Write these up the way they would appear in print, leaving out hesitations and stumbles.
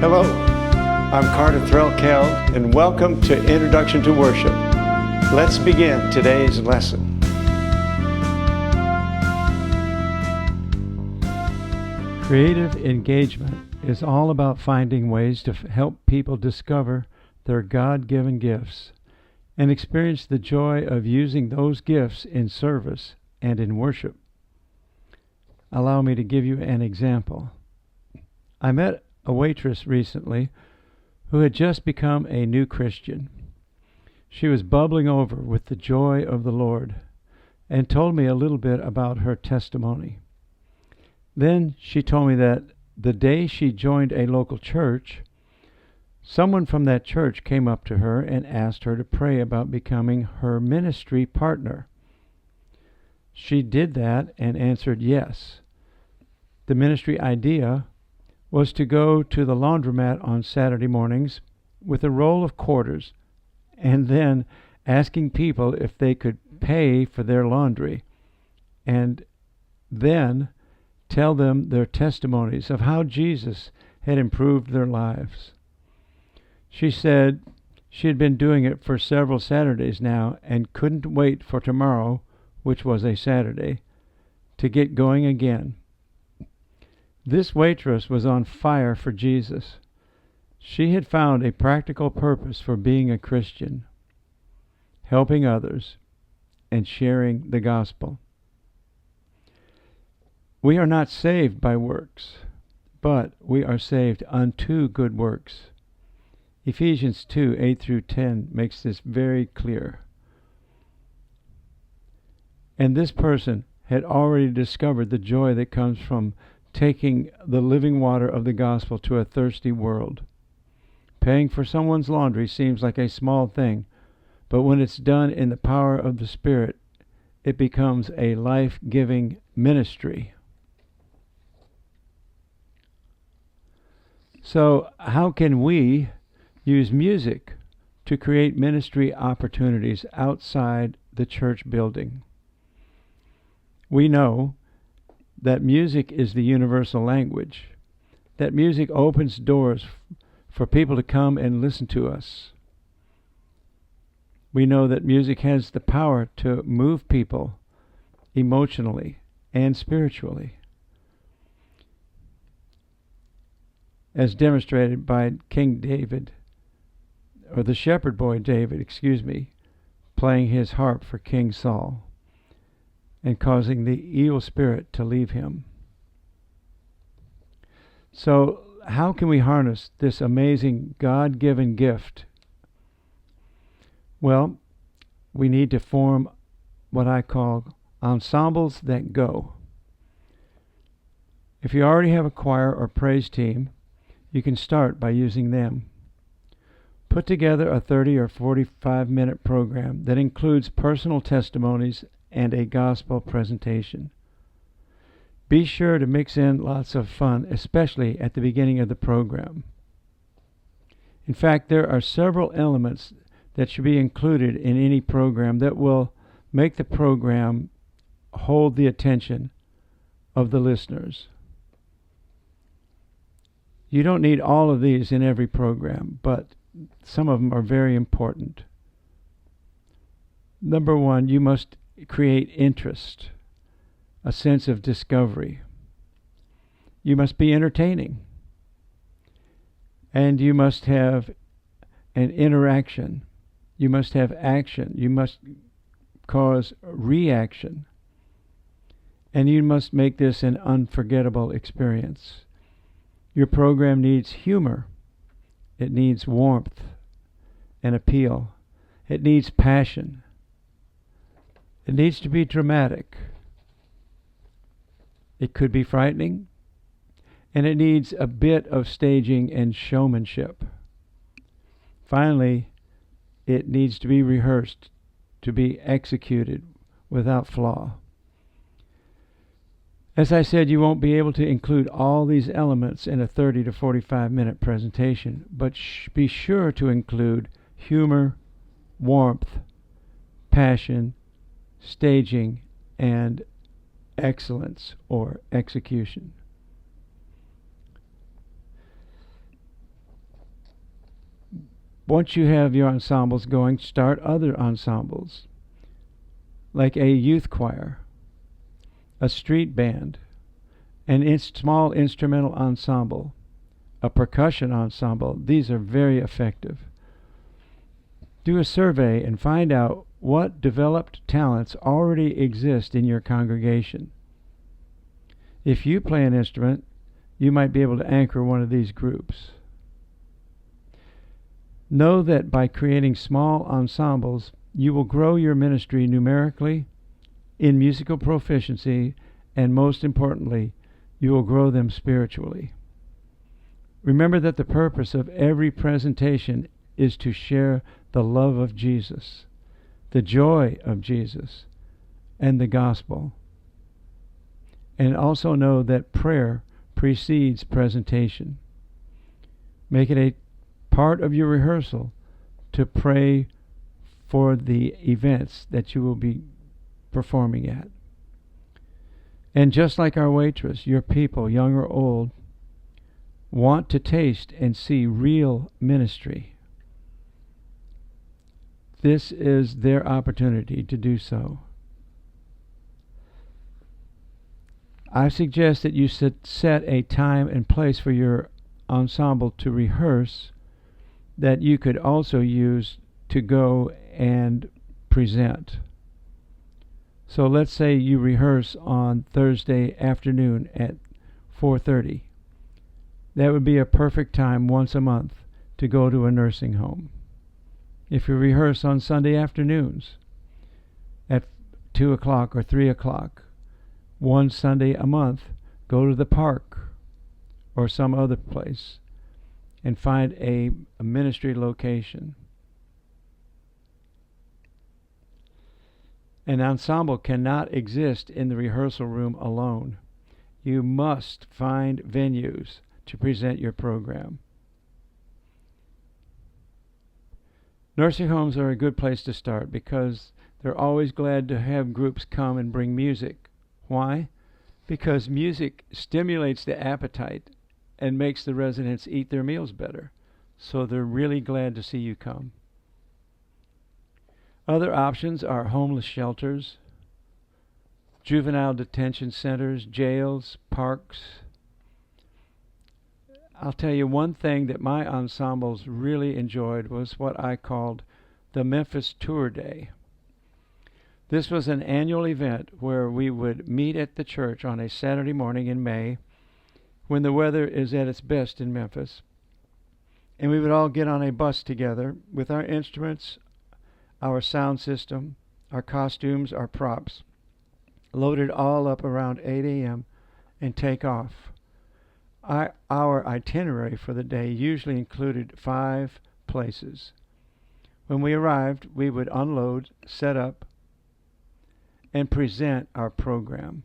Hello, I'm Carter Threlkeld, and welcome to Introduction to Worship. Let's begin today's lesson. Creative engagement is all about finding ways to help people discover their God-given gifts and experience the joy of using those gifts in service and in worship. Allow me to give you an example. I met a waitress recently who had just become a new Christian. She was bubbling over with the joy of the Lord and told me a little bit about her testimony. Then she told me that the day she joined a local church, someone from that church came up to her and asked her to pray about becoming her ministry partner. She did that and answered yes. The ministry idea was to go to the laundromat on Saturday mornings with a roll of quarters and then asking people if they could pay for their laundry and then tell them their testimonies of how Jesus had improved their lives. She said she had been doing it for several Saturdays now and couldn't wait for tomorrow, which was a Saturday, to get going again. This waitress was on fire for Jesus. She had found a practical purpose for being a Christian, helping others, and sharing the gospel. We are not saved by works, but we are saved unto good works. Ephesians 2:8-10 makes this very clear. And this person had already discovered the joy that comes from taking the living water of the gospel to a thirsty world. Paying for someone's laundry seems like a small thing, but when it's done in the power of the Spirit, it becomes a life-giving ministry. So, how can we use music to create ministry opportunities outside the church building? We know that music is the universal language, that music opens doors for people to come and listen to us. We know that music has the power to move people emotionally and spiritually, as demonstrated by King David, or the shepherd boy David, playing his harp for King Saul and causing the evil spirit to leave him. So, how can we harness this amazing God-given gift? Well, we need to form what I call ensembles that go. If you already have a choir or praise team, you can start by using them. Put together a 30 or 45-minute program that includes personal testimonies and a gospel presentation. Be sure to mix in lots of fun, especially at the beginning of the program. In fact, there are several elements that should be included in any program that will make the program hold the attention of the listeners. You don't need all of these in every program, but some of them are very important. Number one, you must create interest, a sense of discovery. You must be entertaining. And you must have an interaction. You must have action. You must cause reaction. And you must make this an unforgettable experience. Your program needs humor. It needs warmth and appeal. It needs passion. It needs to be dramatic. It could be frightening. And it needs a bit of staging and showmanship. Finally, it needs to be rehearsed, to be executed without flaw. As I said, you won't be able to include all these elements in a 30 to 45-minute presentation, but be sure to include humor, warmth, passion, staging, and excellence or execution. Once you have your ensembles going, start other ensembles, like a youth choir, a street band, an small instrumental ensemble, a percussion ensemble. These are very effective. Do a survey and find out what developed talents already exist in your congregation. If you play an instrument, you might be able to anchor one of these groups. Know that by creating small ensembles, you will grow your ministry numerically, in musical proficiency, and most importantly, you will grow them spiritually. Remember that the purpose of every presentation is to share the love of Jesus, the joy of Jesus, and the gospel. And also know that prayer precedes presentation. Make it a part of your rehearsal to pray for the events that you will be performing at. And just like our waitress, your people, young or old, want to taste and see real ministry. This is their opportunity to do so. I suggest that you set a time and place for your ensemble to rehearse that you could also use to go and present. So let's say you rehearse on Thursday afternoon at 4:30. That would be a perfect time once a month to go to a nursing home. If you rehearse on Sunday afternoons at 2 o'clock or 3 o'clock, one Sunday a month, go to the park or some other place and find a ministry location. An ensemble cannot exist in the rehearsal room alone. You must find venues to present your program. Nursing homes are a good place to start because they're always glad to have groups come and bring music. Why? Because music stimulates the appetite and makes the residents eat their meals better. So they're really glad to see you come. Other options are homeless shelters, juvenile detention centers, jails, parks. I'll tell you one thing that my ensembles really enjoyed was what I called the Memphis Tour Day. This was an annual event where we would meet at the church on a Saturday morning in May when the weather is at its best in Memphis. And we would all get on a bus together with our instruments, our sound system, our costumes, our props, loaded all up around 8 a.m. and take off. Our itinerary for the day usually included 5 places. When we arrived, we would unload, set up, and present our program.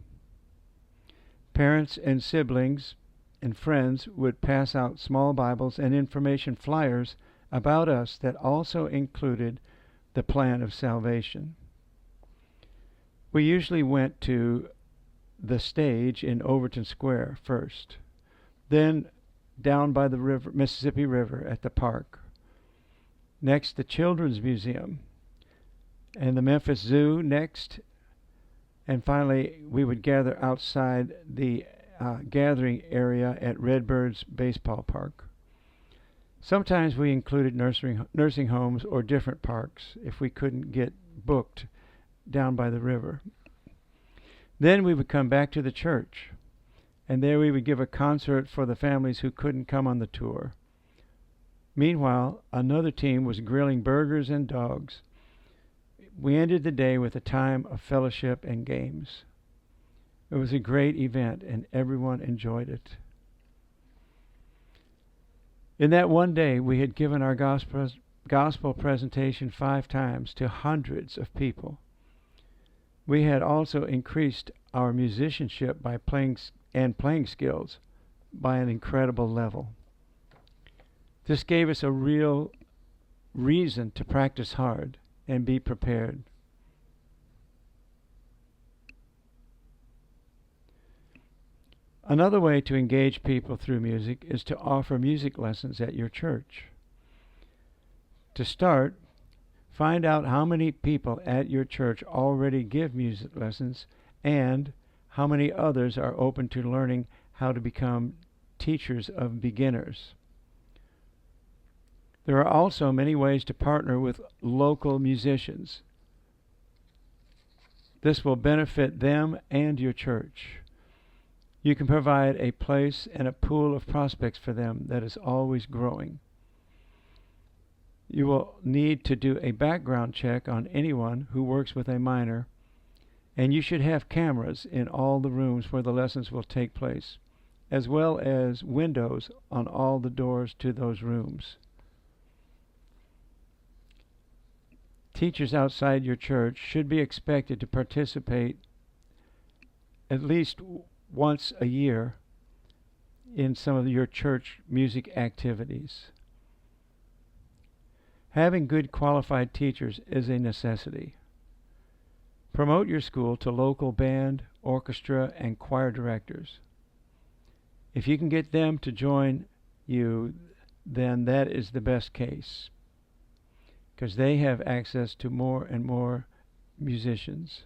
Parents and siblings and friends would pass out small Bibles and information flyers about us that also included the plan of salvation. We usually went to the stage in Overton Square first, then down by the river, Mississippi River at the park. Next, the Children's Museum and the Memphis Zoo next. And finally, we would gather outside the gathering area at Redbirds Baseball Park. Sometimes we included nursing homes or different parks if we couldn't get booked down by the river. Then we would come back to the church, and there we would give a concert for the families who couldn't come on the tour. Meanwhile, another team was grilling burgers and dogs. We ended the day with a time of fellowship and games. It was a great event, and everyone enjoyed it. In that one day, we had given our gospel presentation 5 times to hundreds of people. We had also increased our musicianship by playing skills by an incredible level. This gave us a real reason to practice hard and be prepared. Another way to engage people through music is to offer music lessons at your church. To start, find out how many people at your church already give music lessons and how many others are open to learning how to become teachers of beginners. There are also many ways to partner with local musicians. This will benefit them and your church. You can provide a place and a pool of prospects for them that is always growing. You will need to do a background check on anyone who works with a minor, and you should have cameras in all the rooms where the lessons will take place, as well as windows on all the doors to those rooms. Teachers outside your church should be expected to participate at least once a year in some of your church music activities. Having good qualified teachers is a necessity. Promote your school to local band, orchestra, and choir directors. If you can get them to join you, then that is the best case, because they have access to more and more musicians.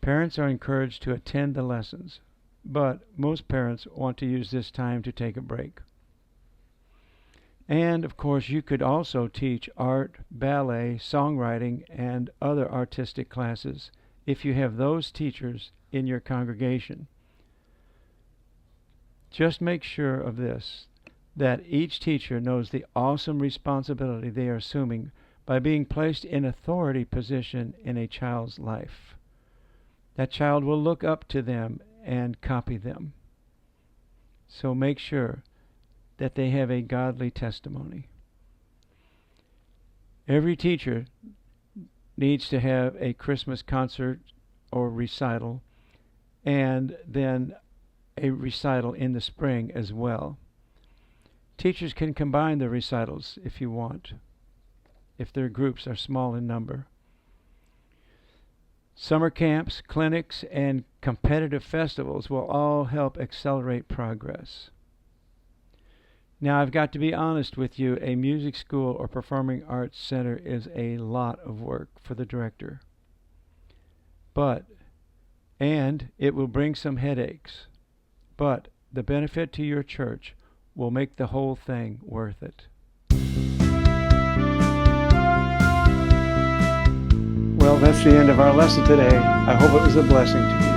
Parents are encouraged to attend the lessons, but most parents want to use this time to take a break. And, of course, you could also teach art, ballet, songwriting, and other artistic classes if you have those teachers in your congregation. Just make sure of this, that each teacher knows the awesome responsibility they are assuming by being placed in authority position in a child's life. That child will look up to them and copy them. So make sure that they have a godly testimony. Every teacher needs to have a Christmas concert or recital, and then a recital in the spring as well. Teachers can combine the recitals if you want, if their groups are small in number. Summer camps, clinics, and competitive festivals will all help accelerate progress. Now, I've got to be honest with you, a music school or performing arts center is a lot of work for the director. And it will bring some headaches. But the benefit to your church will make the whole thing worth it. Well, that's the end of our lesson today. I hope it was a blessing to you.